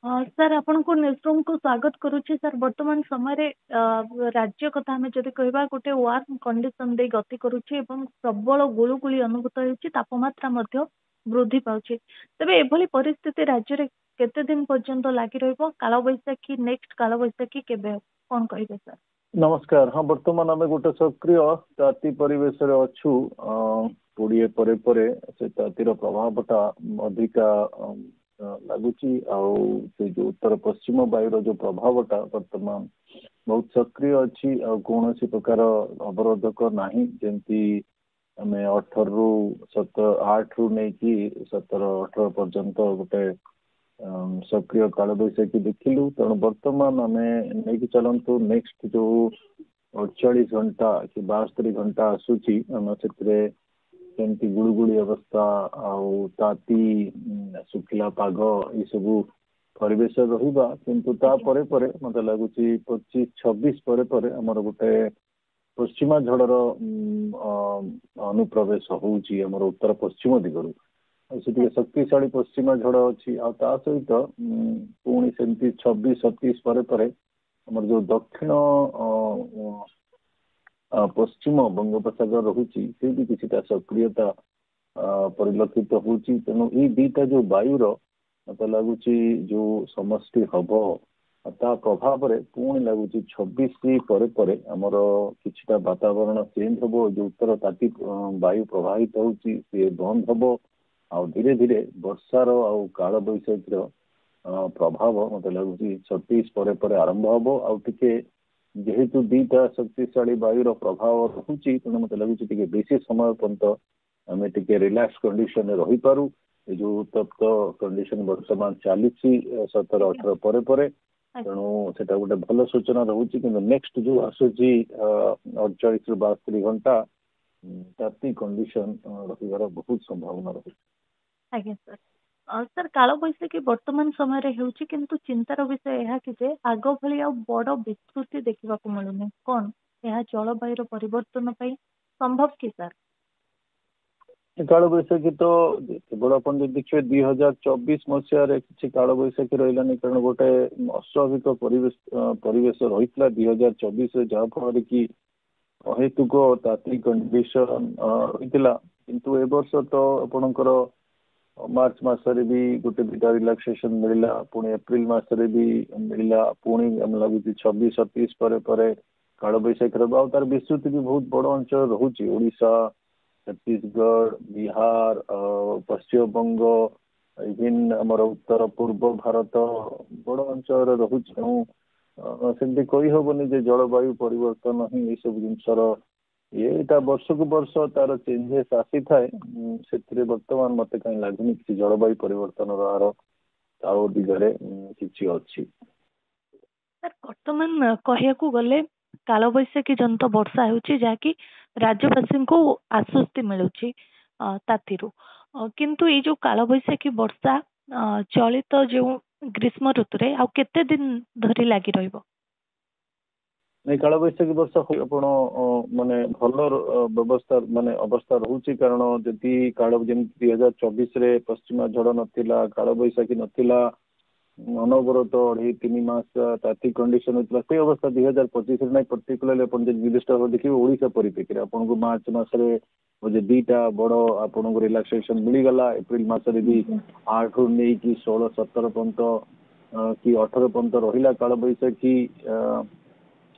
Sir आपनको newsroom को स्वागत करुच्ची sir वर्तमान समय रे राज्य कथा आमे जदि कहबा गोटे वार्म कंडीशन दे गति करुच्ची एवं प्रबल गुळुगुळी अनुभूत होउची तापमात्रा मध्य वृद्धि पाउची तबे एभली परिस्थिति राज्य रे केते दिन पर्यंत लागि रहइबो काल बैसाखी नेक्स्ट काल बैसाखी केबे कोन कहिबे सर। नमस्कार। हाँ, वर्तमान आम गोटे सक्रिय ताती परिवेश अच्छु कोड़े परे से तातीर प्रभावटा अधिका लगुच से जो उत्तर पश्चिम वायुर जो प्रभावटा वर्तमान बहुत सक्रिय अच्छी कौन प्रकार अवरोधक ना जमती आम 18 रु 8 रु नहीं कि 17 18 पर्यंत गोटे सक्रिय काल बैसाखी देखिलु तेणु बर्तमान आम नहीं चलतु नेक्स्ट जो 48 घंटा कि 72 घंटा आसूची आम से गुड़गुड़ी अवस्था आती सुखिला पाग ये सब परिवेश रहा किंतु मत लगुच 25-26 पर आमर गोटे पश्चिमा झड़र अनुप्रवेश होउची आमर उत्तर पश्चिम दिगरु से शक्तिशाली पश्चिमा झड़ अच्छी सहित पुणी से 26-27 पर आमर जो दक्षिण पश्चिम बंगोपसागर रोचे से भी किसी सक्रियता परिलक्षित होती तेणु ये दीटा जो वायुर मत लगुच जो समष्टि हम ता प्रभाव में पुणी लगुच 26 पर आमर किछिटा वातावरण चेंज हम जो उत्तर ताती वायु प्रभावित होती सी बंद हम आ धीरे धीरे वर्षार आउ काल बैसाखीर प्रभाव मत लगुच 26 पर आरंभ हम आउे जेहेतु दीटा शक्तिशाली वायुर प्रभाव रोचे तेणु मत लगुच बेसी समय पर्यंत आम टे रिलैक्स कंडीशन रही पारू जो उत्तप्त कंडीशन वर्तमान चली 17-18 पर तेणु से गोटे भल सूचना रोचे कि नेक्स्ट जो आसूची 48 रु 72 घंटा ताती कंडीशन रही बहुत संभावना रही। आज्ञा सर सर काल बैसाखी वर्तमान समय रे हेउची किंतु चिंतार विषय यह कि जे आग भली आ बड़ विस्तृति देखा मिलूनी कौन यह जलवायुर परिवर्तन संभव कि सर। काल बैसाखी तो केवल अपन जो देखिए 2024 मसीह किसी काल बैसाखी रही कारण गोटे अस्वाभाविक परिवेश रही 2024 जहाँफल कि अहेतुक ताती कंडीशन रही किंतु ए वर्ष तो आपणकर मार्च मसरे भी गोटे दुटा रिलैक्सेशन मिलला पुणी एप्रिल मसरे भी मिलला पुणी आम लगुच 26-27 पर काल बैसाखी रहा तार विस्तृति भी बहुत बड़ अंचल रोचे ओडिशा छत्तीसगढ़ बिहार पश्चिम बंग इवन आमर उत्तर पूर्व भारत बड़ अंचल रोचे सेमती कही हेनी जे जलवायु परिवर्तन ही ये सब जिनसर ये वर्ष को वर्ष तार चेंजेस आसी थाए से बर्तमान मत कहीं लगुनि कि जलवायु परिवर्तन आर दिगरे किछि अछि। सर वर्तमान कहया गले काल बैसाखी जंत वर्षा होची जाकि राज्यवासी को आश्वस्ति मिलुची ताथिरु किंतु ये जो काल बैसाखी वर्षा चलित जो ग्रीष्म ऋतु रे आ केते दिन धरी लागी रहइबो। नहीं काल बैसाखी वर्षा आपण माने भल व्यवस्था माने अवस्था रोचे कारण जदि काल जमी 2024 रे पश्चिमा झड़ नथिला काल बैसाखी नथिला अनवरत 2.5-3 मास ताती कंडीशन होता से अवस्था 2025 ना पर्टिकुलरली अपन निर्दिष्ट देखिए ओडिशा परिप्रेक्षी आपन को मार्च मसरे जे दीटा बड़ आपन को रिलैक्सेशन मिलगला एप्रिल मसरे भी 8 रु नहीं कि 16-17 पर्यंत कि 18 पर्यंत रहिला काल बैसाखी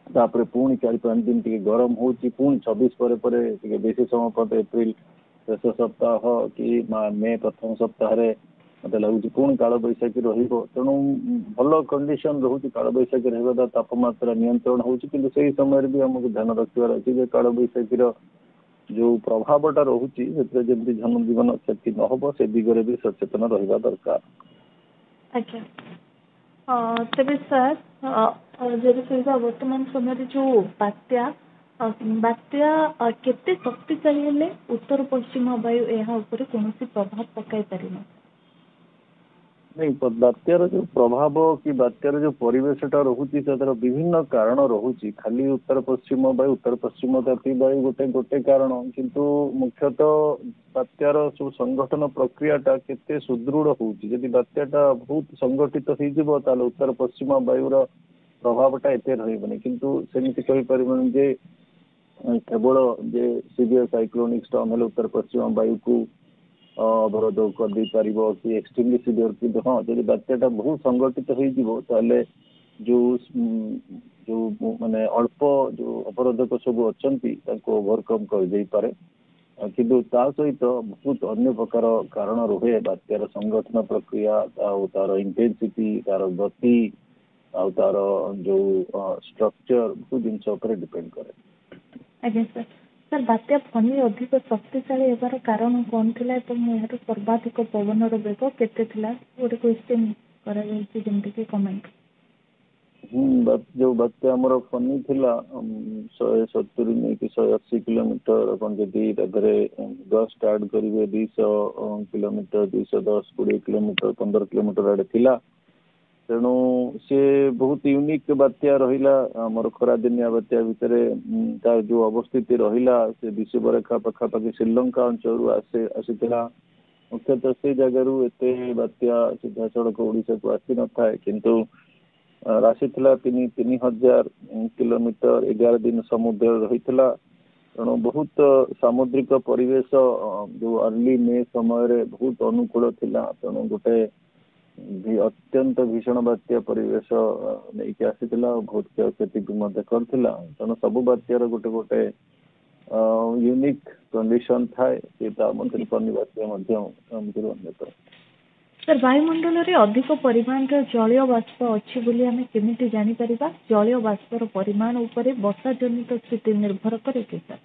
तापर पुणी 4-5 दिन टे गरम होची पुणी 26 पर बेसी समय पर्यंत एप्रिल शेष सप्ताह कि मे प्रथम सप्ताह मत लगुच पुणी काल बैसाखी तेणु भल कंडीशन रोचे काल बैसाखी रहा तापमात्रा नियंत्रण होची किंतु से समय भी आमको ध्यान रखार अच्छे काल बैसाखी जो प्रभावटा रोचे जमी जनजीवन क्षति न हो से दिगरे भी सचेतन रहा दरकार। तेरे सर जब कह वर्तमान समय जो बात्या बात्या केते शक्तिशाली हेले उत्तर पश्चिम वायु यहाँ ऊपर कौन प्रभाव पकाई पारे। नहीं बात्यार जो प्रभाव कि बात्यार जो परिवेशटा रोचे तार विभिन्न कारण रोचे खाली उत्तर पश्चिम ताती वायु गोटे गोटे कारण किंतु मुख्यतः बात्यार सब संगठन प्रक्रियाटा केते सुदृढ़ होउची जदि बात्याटा बहुत संगठित हो उत्तर पश्चिम वायुर प्रभावटा एते रहबनी किंतु सेमिति कहि परिबन जे केवल जे सीवियर साइक्लोनिक स्टॉर्म हेले उत्तर पश्चिम वायु को अवरोध कर दे पारिबो कि एक्सट्रीमली सीवियर कि हाँ जब बात्याटा बहुत संगठित हो जो जो माने अल्प जो अवरोधक सब अच्छा ओवरकम कर दे पारे किंतु ता सहित बहुत अन्य प्रकार कारण रुहे बात्यार संगठन प्रक्रिया तार इंटेंसिटी तार गति आ तार जो स्ट्रक्चर बहुत जिन डिपेंड करे। आज्ञा सर सर बात्या फनी अधिक शक्तिशाली हेबार कारण कौन थिला एवं यार सर्वाधिक पवनर वेग केते थिला गोटे क्वेश्चन करा जायछि जेमति कि कमेंट जो बात्या हमर फनी थिला 170 नहीं कि 180 किलोमीटर अपन जदि तगरे गस स्टार्ट करिवे 200 किलोमीटर 210 20 किलोमीटर 15 किलोमीटर आडे थिला तेणु सी बहुत यूनिक बात्या रहिला आमर खरा दिनिया बात्या भितर तार जो अवस्थित रहिला से विषुव रेखा पखापाखि श्रीलंका अंचल आसीला मुख्यतः से जगार एते बात्या सीधा सड़क ओडिशा को आसी न था किंतु राशि थिला 3000 किलोमीटर 11 दिन समुद्र रही तेणु बहुत सामुद्रिक परिवेश जो अर्ली मे समय बहुत अनुकूल थिला तेणु गोटे अत्यंत भीषण बात्या परिवेश नहीं कि आसीला बहुत क्षति करथिला तेणु सब बात्यार गोटे गोटे यूनिक कंडीशन थाए फनी बात्या सर वायुमंडल रे अधिक परिमाण जलीय बाष्प अच्छी बोली आमे केमिति जानि परिबा जलीय बाष्पर परिमाण उपरे वर्षा जनित स्थिति निर्भर करे कि सर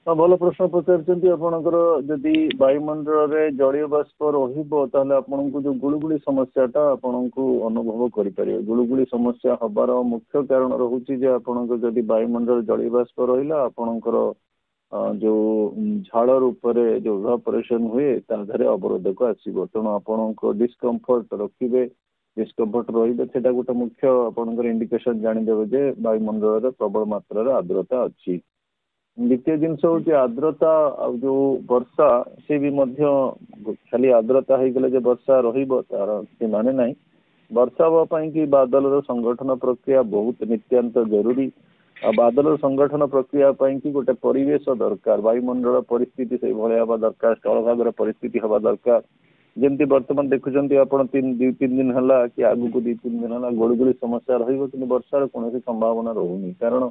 भल प्रश्न पचार आपणकर जदि वायुमंडल रे जलीय बाष्प रही जो गुड़गुड़ी समस्याटा आपण को अनुभव करें गुड़गुड़ी समस्या हबार मुख्य कारण रोचे जदि वायुमंडल जलीय बाष्प रहा आपणकर जो झाड़ रूप जो इवापोरेशन हुए ताधरे अवरोधक आसो तेणु आपण डिस्कम्फर्ट रखिए डिस्कम्फर्ट रही गोटे मुख्य आपंकर इंडिकेशन जानीदेवे जे वायुमंडल प्रबल मात्रा आर्द्रता अच्छी द्वितीय जिनस हूँ आर्द्रता जो वर्षा सी भी खाली आर्द्रता हो गले वर्षा तार माने ना वर्षा हाँपाई कि बादल संगठन प्रक्रिया बहुत नित्यांत जरूरी बादल संगठन प्रक्रिया कि गोटे परिवेश दरकार वायुमंडल परिस्थिति से भाया दरकार स्थल भाग परिस्थिति हवा दरकार जमती बर्तमान देखुं आप 2-3 दिन है कि आगु 2-3 दिन है गुड़गुड़ी समस्या वर्षार कौन संभावना रोनी कारण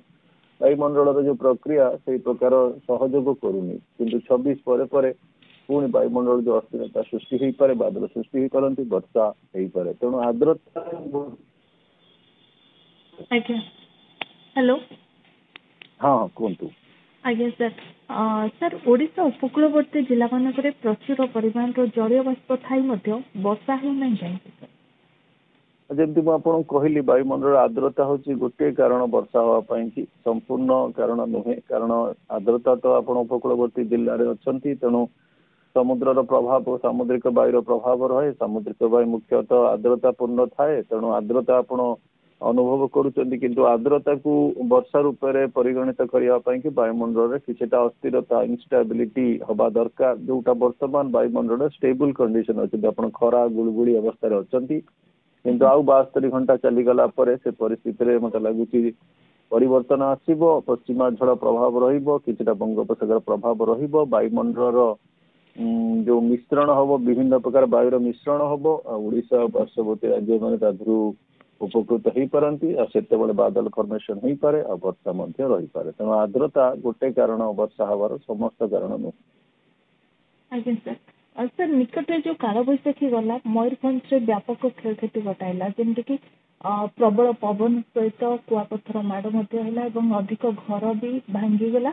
वायुमंडल जो प्रक्रिया से प्रकार सहयोग करूनी किंतु 26 पर पुणी वायुमंडल जो अस्थिरता सृष्टि हो पारे बादल सृष्टि हो पारती वर्षा हो पारे तेणु आर्द्रता हेलो हाँ कहतु आज्ञा सर सर ओडिशा उपकूलवर्ती जिला मानक प्रचुर परिमाण जलीय बाष्प थाई वर्षा हो नहीं जाए जमी मुझे कहली वायुमंडल आर्द्रता हूँ गोटे कारण वर्षा हाँपाई कि संपूर्ण कारण नुहे कारण आर्द्रता तो आप उपकूलवर्ती जिले में अच्छा तेणु समुद्र प्रभाव सामुद्रिक वायुर प्रभाव रहे सामुद्रिक वायु मुख्यतः आर्द्रता पूर्ण थाए तेणु आर्द्रता आपण अनुभव करुँच किंतु आर्द्रता को वर्षा रूप में परिगणित करने वायुमंडल कि अस्थिरता इनस्टेबिलिटी हवा दरकार जोटा बर्तमान वायुमंडल स्टेबल कंडीशन अच्छे आप खरा गुड़गुड़ी अवस्था अच्छा किंतु आउ 72 घंटा चलीगला से परिस्थिति मत लगुच परिवर्तन आसो पश्चिमा झड़ प्रभाव रही बंगोपसागर प्रभाव वायुमंडल जो मिश्रण हम विभिन्न प्रकार वायुर मिश्रण हम ओडिशा पार्श्ववर्ती राज्य मैंने उपकृत हो पारती से बादल फर्मेशन हो पारे आ वर्षा रही पारे तेणु आर्द्रता गोटे कारण वर्षा हवार समस्त कारण नुहे सर निकट जो काल बैशाखी गला मयूरभंज व्यापक क्षयक्षति घटाइला जमीक प्रबल पवन सहित कुआपथर माड़ अधिक घर भी भांगीगला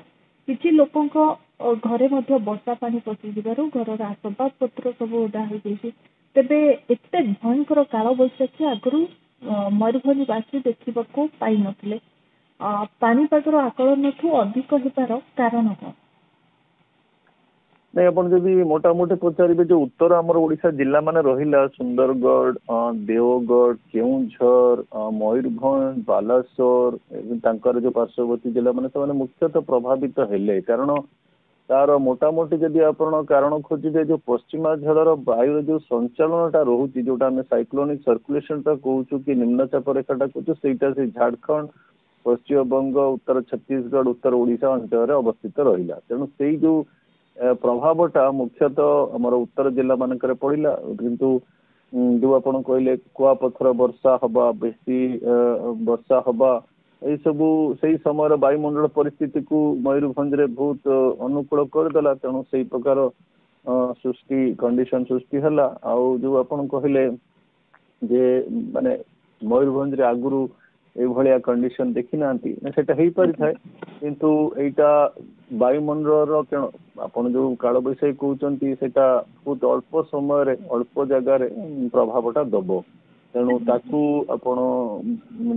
किसी लोक घरे वर्षा पानी पशि घर आसबाब पत्र सब ओडा हो तेरे एत भयंकर काल बैशाखी आगु मयूरभंजवासी देखा पाई नथिले पानीपागर आकलन ठू अधिक होबार कारण कौन नहीं आप मोटामोटी पचारे जो उत्तर आमर ओडिशा जिला माने रहिला सुंदरगढ़ देवगढ़ केउझर मयूरभंज बालासोर तांकर जो पार्श्ववर्ती जिला माने से मुख्यतः प्रभावित हेले कारण तार मोटामोटी जदि आप कारण खोजे जो पश्चिमा झड़र वायु जो संचालनटा रोचे जोटा आम साइक्लोनिक सर्कुलेशन कहूँ कि निम्नचाप रेखाटा कहूँ से झारखंड पश्चिम बंग उत्तर छत्तीसगढ़ उत्तर ओडिशा अंचल अवस्थित रहा तेणु से जो प्रभावटा मुख्यतः आम उत्तर जिला मानक पड़ा किंतु जो आप कहले कुआपथर वर्षा हवा बेसी वर्षा हवा यही सबू से समय वायुमंडल परिस्थिति को मयूरभंज रे बहुत अनुकूल करदेला तेणु से प्रकार सृष्टि कंडीशन सृष्टि है जो आप कहले जे माने मयूरभंज रे आगुरु एभलिया कंडीशन देखी ना सेटा हो पारि थाए किंतु एटा वायुमंडल कण आपन जो काल बैशाखी कहते सेटा बहुत अल्प समय अल्प जगार प्रभावटा दब तेणु ताकू आपण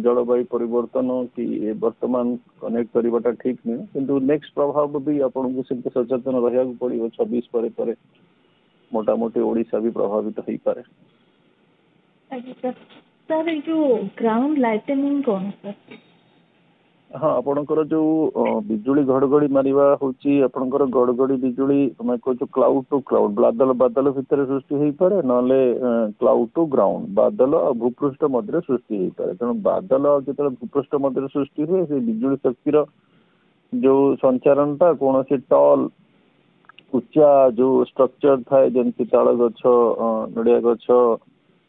जलवायु परिवर्तन कि वर्तमान कनेक्ट करवाटा ठीक नुहे किंतु नेक्स्ट प्रभाव भी आपन को सचेतन रहा पड़ो 26 पर मोटामोटी ओडिशा भी प्रभावित हो पारे। सर जो ग्राउंड लाइटनिंग कौन सर? हाँ आपणकर जो बिजुली घड़घड़ी मारिबा होची आपणकर घड़घड़ी बिजुली मैं कहूँ क्लाउड टू क्लाउड बादल बादल भितर सृष्टि हो पारे नले क्लाउड टू ग्राउंड बादल और भूपृष्ठ मध्य सृष्टि हो पारे तेणु बादल जो भूपृष्ठ मध्य सृष्टि हुए से बिजुली शक्तिर जो संचारणटा कौन से टल उच्चा जो स्ट्रक्चर थाए जमती ताल गछ नड़िया गछ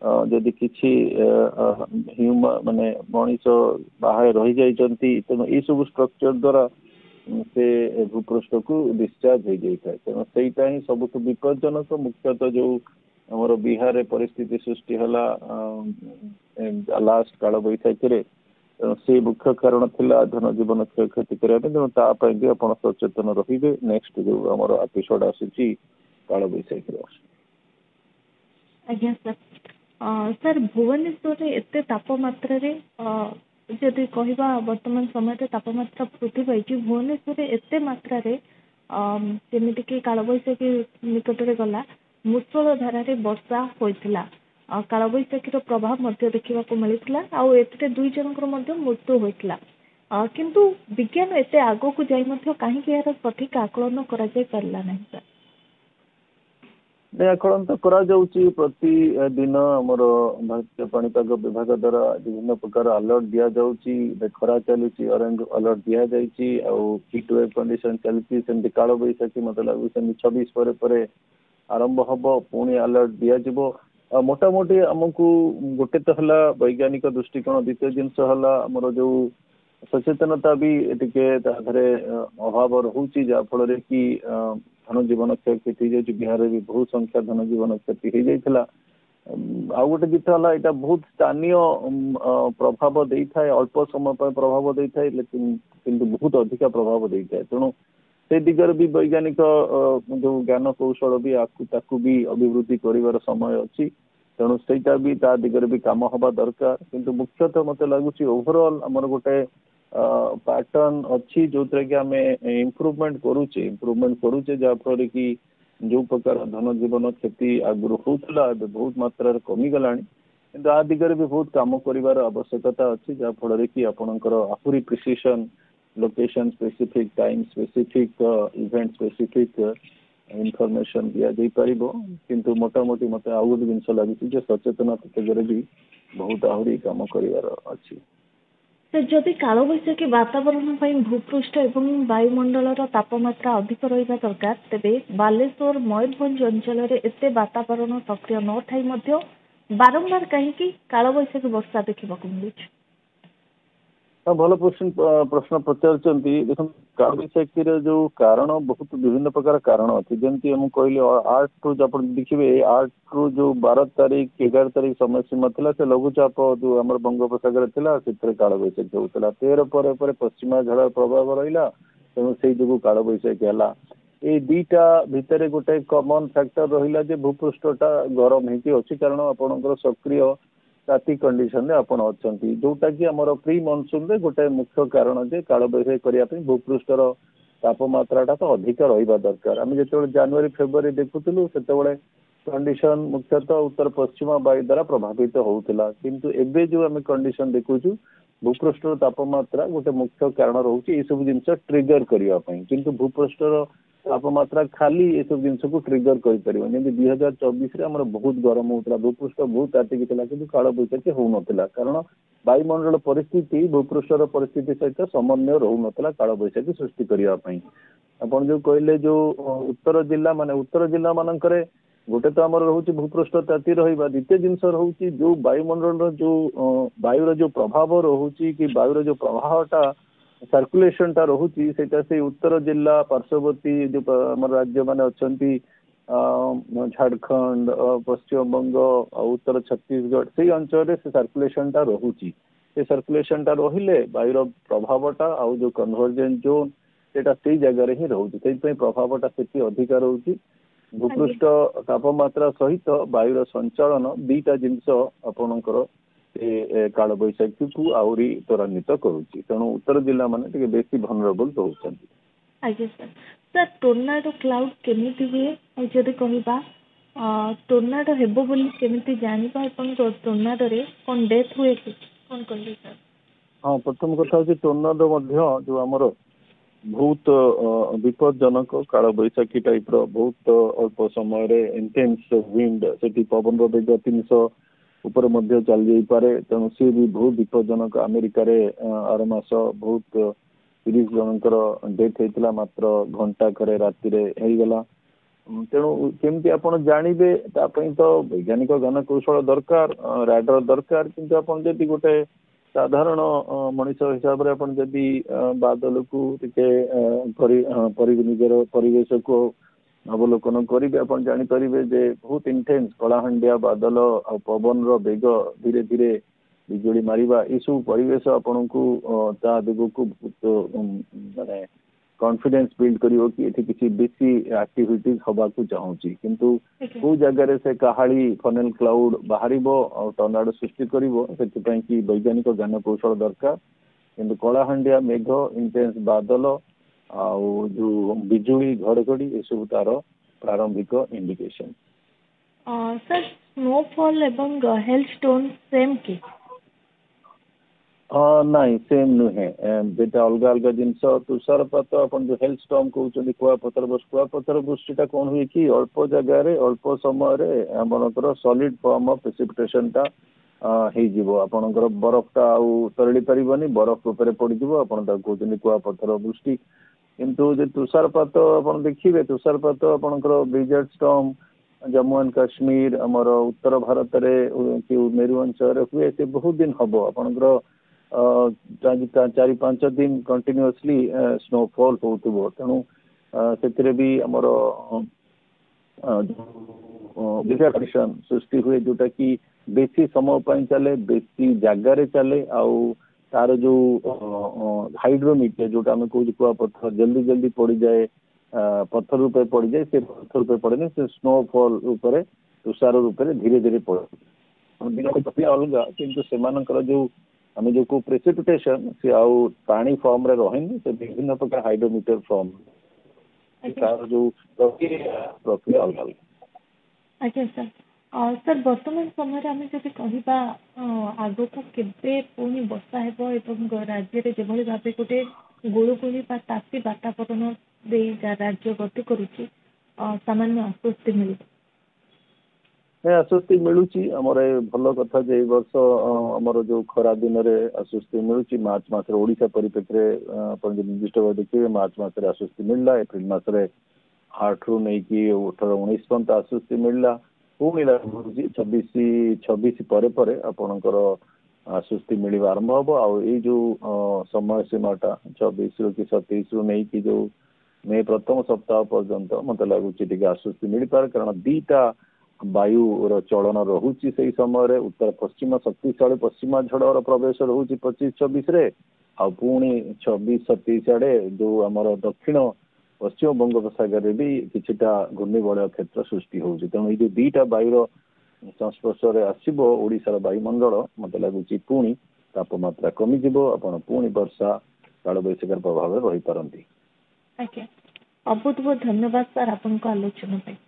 जदि किसी माने मनीष बाहर रही जाइछंती तेणु ये सब स्ट्रक्चर द्वारा से भूपृष्ठ को डिस्चार्ज हो जाए तेणु सेटा ही सबुठ विपज्जनक मुख्यतः जो आमर बिहार रे परिस्थिति सृष्टि हला लास्ट काल बैशाखी तेणु से मुख्य कारण थिला धन जीवन क्षयक्षति करने तेणु तापाई भी आप सचेतन रहिबे नेक्स्ट जो आमर एपिसोड आसी काल बैशाखी। आज्ञा सर सर भुवनेश्वर एत तापमात्रा जदि कहवा वर्तमान समय तापमात्रा वृद्धि पाई भुवनेश्वर एत मात्रा जमीक काल बैशाखी निकट में गला मूसल धारा वर्षा होता काल बैशाखी प्रभाव देखा मिलता आउ ए 2 जनकर मृत्यु होता किंतु विज्ञान एत आग को जाई कहीं यार सठिक आकलन कर पारा ना सर? आकलन तो करा प्रति दिन आमर भारतीय पाणीपाग विभाग द्वारा विभिन्न प्रकार अलर्ट दि जाऊँगी खरा चली ऑरेंज अलर्ट दि जाइए हीट वेव कंडीशन चलती सेमती काल बैशाखी मत लगू 26 पर आरंभ हम पुणी अलर्ट दिज्व मोटामोटी आमको गोटे तो है वैज्ञानिक दृष्टिकोण द्वितीय जिनस आमर जो सचेतनता भी टिके अभाव रोचे जहाँफल कि धन जीवन क्षयक्षति हो बिहार भी बहुत संख्या धन जीवन क्षति हो जाता आउ गोटे जित है यहाँ बहुत स्थानीय प्रभाव दे था अल्प समय पर प्रभाव दे था लेकिन किंतु बहुत अधिक प्रभाव दे था तेणु से दिगरे भी वैज्ञानिक जो ज्ञान कौशल भी ताकू भी अभिवृद्धि कर समय अच्छी तेणु सेटा भी ता दिगरे भी काम हवा दरकार किंतु मुख्यतः मत लगुच ओवरऑल आमर गोटे पैटर्न अच्छी जो कि आम इम्प्रूवमेंट करुचे जहाँफल कि जो प्रकार धन जीवन क्षति आगुरी होता बहुत मात्रा कमी गला कि आ दिगरे भी बहुत काम कर आवश्यकता अच्छी जहाँफल कि आपणकर आहुरी precision location specific time specific event specific information दि पार किंतु मोटामोटी मत आउ गोटे जिनस लगी सचेतनता भी बहुत आहरी काम कर अच्छी। जदि काल बैशाखी वातावरण भूपृष्ठ और वायुमंडल तापमात्रा अधिक रहा दरकार तेरे बालेश्वर मयूरभंज अंचल एत वातावरण सक्रिय न थाई बारंबार कहीं काल बैशाखी वर्षा देखा मिलूँ? हाँ भल प्रश्न पचार देखो काल बैशाखी जो कारण बहुत विभिन्न प्रकार कारण अच्छी जमी मुझे कहली 8 रु आप देखिए 8 रु जो 12 तारीख 11 तारीख समय सीमा था से लघुचाप जो आम बंगोपसागर था से काल बैशाखी होता 13 पर पश्चिमा झड़ प्रभाव रहा तेणु से जो काल बैशाखी है ये दुईटा भितर गोटे कमन फैक्टर रहा भूपृष्ठटा गरम होती कारण आपंकर सक्रिय स्टैटिक कंडीशन रे आपण अछंती जोटा कि हमर प्री मानसून रे गोटे मुख्य कारण जे काल बैशाखी करिया पे भूपृष्ठर तापमात्राटा तो अधिक रहा दरकार आम जो जनवरी फेब्रुआरी देखुलु से कंडीशन मुख्यतः उत्तर पश्चिम वायु द्वारा प्रभावित होता किंतु एबे जो आम कंडीशन देखुचु भूपृष्ठ तापमात्रा गोटे मुख्य कारण रोचे ये सब जिनस ट्रिगर करने किंतु भूपृष्ठ तापमात्रा खाली ये सब जिनस को ट्रिगर कर 2024 बहुत गरम होता भूपृष्ठ बहुत तातिक कि काल बैशाखी हो नाला कारण वायुमंडल परिस्थिति भूपृष्ठर परिस्थिति सहित समन्वय रहू नाला काल बैशाखी सृष्टि करने आपड़ जो कहले जो उत्तर जिला माने उत्तर जिला मानक गोटे तो आम रोचे भूपृष्ठ ताती रहा द्वितीय जिनस रोचे जो वायुमंडल जो वायुर जो प्रभाव रोचे कि वायुर जो प्रभावटा सर्कुलेशन टा रोचे से उत्तर जिला पार्श्ववर्ती जो आम राज्य मान अच्छा झारखंड पश्चिम बंग उत्तर छत्तीसगढ़ से अंचल से सर्कुलेशन टा रोचे से सर्कुलेशन टा रहिले वायुर प्रभावटा आउ जो कन्वर्जेंस जोन से जगह ही रोचे से प्रभावटा से अधिक रोचे भूपृष्ठ तापमात्रा सहित वायुर संचालन दीटा जिनस आपणकर काल बैशाखी को आहरी त्वरान्वित करुच्ची तेणु उत्तर जिला माने बेसी भनरेबल रोचंती। आज्ञा सर सर टोर्नाडो क्लाउड केमिति हुए जदि कहबा टोर्नाडो हेबो बोली केमिति जानिबा अपन टोर्नाडो रे कोन डेथ हुए कि कोन कहले सर। हाँ प्रथम कथा होची टोर्नाडो मध्य जो हमर बहुत विपदजनक काल बैशाखी टाइप रो बहुत अल्प समय रे इंटेंस विंड से पवन बेग 300 ऊपर मध्य चल जाई पारे तेणु सी भी बहुत विपदजनक अमेरिका रे आर मास बहुत 30 जनकर डेथ होता मात्र घंटा करे राति रे गला तेणु केमती आपन जानबे तो वैज्ञानिक ज्ञान कौशल दरकार राडार दरकार किंतु आपन जदि गोटे साधारण मनीष हिसाब से अपन जदि बादल को निजर परिवेश को अवलोकन करेंगे अपन जानीपर जे बहुत इंटेंस कलाहांडिया बादल आ पवन बेग धीरे धीरे बिजुली मारिबा ये सब परिवेश आपन को ता दिग को माने कॉन्फिडेंस बिल्ड करियो कि एठी किसी बेसी एक्टिविटीज हवा को चाहूची किंतु को जगह से कहाड़ी फनेल क्लाउड बाहरिबो और टर्नाडो सृष्टि करिवो सेति कि वैज्ञानिक ज्ञान कौशल दरकार किंतु कलाहांडिया मेघ इंटेंस बादल आउ जो बिजुली घड़घड़ी ये सब तार प्रारंभिक इंडिकेशन। सर स्नोफॉल एवं हेलस्टोन सेम की नाई सेम नुहे जेटा अलग अलग जिनस तुषारपात अपन जो हेल स्टॉर्म कहते कुआपथर वृष्टिटा कौन हुए कि अल्प जगार अल्प समय आमर सॉलिड फॉर्म ऑफ प्रेसिपिटेशन टा आपणकर बरफटा आउ तरली पारिबनी बरफ ऊपर पड़ीज आपन कहते कुआपथर वृष्टि किंतु जो तुषारपात आप देखिए तुषारपात आपणकर ब्रिजेड स्टॉर्म जम्मू एंड काश्मीर आमर उत्तर भारत में मेरु अंचल हुए से बहुत दिन हम आपणकर 4-5 दिन कंटिन्यूअसली स्नोफॉल हो तेणु से भी आमर कंडीशन सृष्टि हुए जोटा कि बेसी समय चले बेसी जगार चले आउ तार जो हाइड्रोमीटर जोटा आम कह कुआपथर जल्दी जल्दी पड़ जाए पत्थर रूपे पड़ जाए से पत्थर रूपे पड़े से स्नोफॉल रूपे तुषार रूपे धीरे धीरे पड़े अलग किंतु से जो आम जो को प्रेसिपिटेशन से आउ पानी फॉर्म रे रहेनी से विभिन्न प्रकार हाइड्रोमीटर फॉर्म तार जो प्रक्रिया अलग अलग। अच्छा सर सर वर्तमान समय आम जब कहवा आग को केबे पुणी वर्षा हेबो एवं राज्य रे जेभली भाबे गोटे गुळुगुळी बा तापी वातावरण दे राज्य गति करुची सामान्य आश्वस्ति मिले आश्वस्ति मिलूची आमर भल कथा जे वर्ष आमर जो खरा दिन में आश्वस्ति मिलूची मार्च मास ओडिशा परिप्रेक्षी निर्दिष्ट भाव देखिए मार्च मास आश्वस्ति मिलला एप्रिल मास 8 रु नहीं कि 18-19 पर्यंत आश्वस्ति मिलला पुणी लगुच 26 पर आपणकर आश्वस्ति मिलवा आरंभ हम आई जो समय सीमाटा 24 रु कि 27 रु नहीं कि जो मे प्रथम सप्ताह पर्यंत मत लगुच आश्वस्ति मिल पारे कारण दीटा वायु चलन रोचे से समय उत्तर पश्चिम शक्तिशाली पश्चिमा झड़र प्रवेश रोचे 25-26 रे पुणी 26-27 आड़े जो आमर दक्षिण पश्चिम बंगोपसागर भी किछिटा घूर्णिबलय क्षेत्र सृष्टि होउछि तेणु ये दीटा वायुर संस्पर्श आसब ओडिशार वायुमंडल मत लगुच पुणी तापमात्रा कमिजिब आपण पुणी वर्षा काल बैशाखी प्रभाव रही पारंती। ଆଜ୍ଞା ବହୁତ ବହୁତ ଧନ୍ୟବାଦ ସାର୍ ଆପଣଙ୍କ ଆଲୋଚନା ପାଇଁ।